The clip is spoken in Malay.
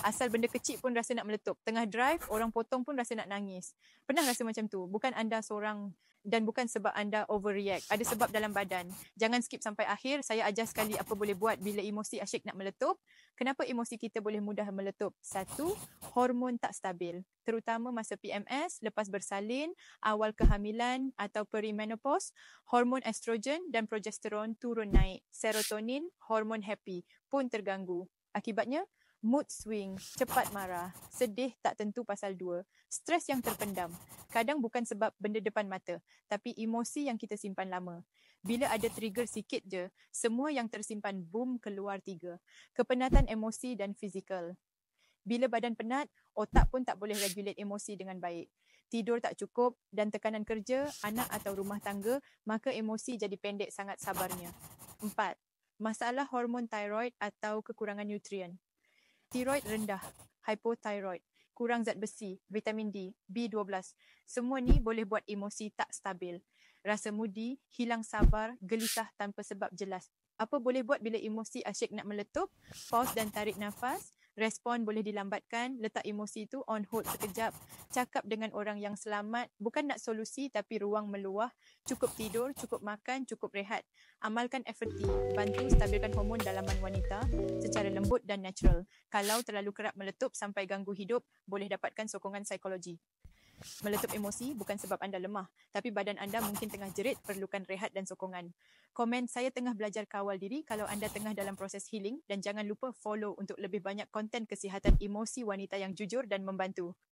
Asal benda kecil pun rasa nak meletup. Tengah drive, orang potong pun rasa nak nangis. Pernah rasa macam tu? Bukan anda seorang dan bukan sebab anda overreact. Ada sebab dalam badan. Jangan skip sampai akhir. Saya ajar sekali apa boleh buat bila emosi asyik nak meletup. Kenapa emosi kita boleh mudah meletup? 1. Hormon tak stabil. Terutama masa PMS, lepas bersalin, awal kehamilan atau perimenopause, hormon estrogen dan progesteron turun naik. Serotonin, hormon happy pun terganggu. Akibatnya, mood swing, cepat marah, sedih tak tentu pasal 2, stres yang terpendam. Kadang bukan sebab benda depan mata, tapi emosi yang kita simpan lama. Bila ada trigger sikit je, semua yang tersimpan boom keluar 3. Kepenatan emosi dan fizikal. Bila badan penat, otak pun tak boleh regulate emosi dengan baik. Tidur tak cukup dan tekanan kerja, anak atau rumah tangga, maka emosi jadi pendek sangat sabarnya. 4. Masalah hormon thyroid atau kekurangan nutrien. Tiroid rendah, hypothyroid, kurang zat besi, vitamin D, B12. Semua ni boleh buat emosi tak stabil. Rasa moody, hilang sabar, gelisah tanpa sebab jelas. Apa boleh buat bila emosi asyik nak meletup? Pause dan tarik nafas. Respon boleh dilambatkan, letak emosi tu on hold sekejap. Cakap dengan orang yang selamat, bukan nak solusi tapi ruang meluah. Cukup tidur, cukup makan, cukup rehat. Amalkan FT, bantu stabilkan hormon dalaman wanita secara lembut dan natural. Kalau terlalu kerap meletup sampai ganggu hidup, boleh dapatkan sokongan psikologi. Meletup emosi bukan sebab anda lemah, tapi badan anda mungkin tengah jerit, perlukan rehat dan sokongan. Komen saya tengah belajar kawal diri kalau anda tengah dalam proses healing dan jangan lupa follow untuk lebih banyak konten kesihatan emosi wanita yang jujur dan membantu.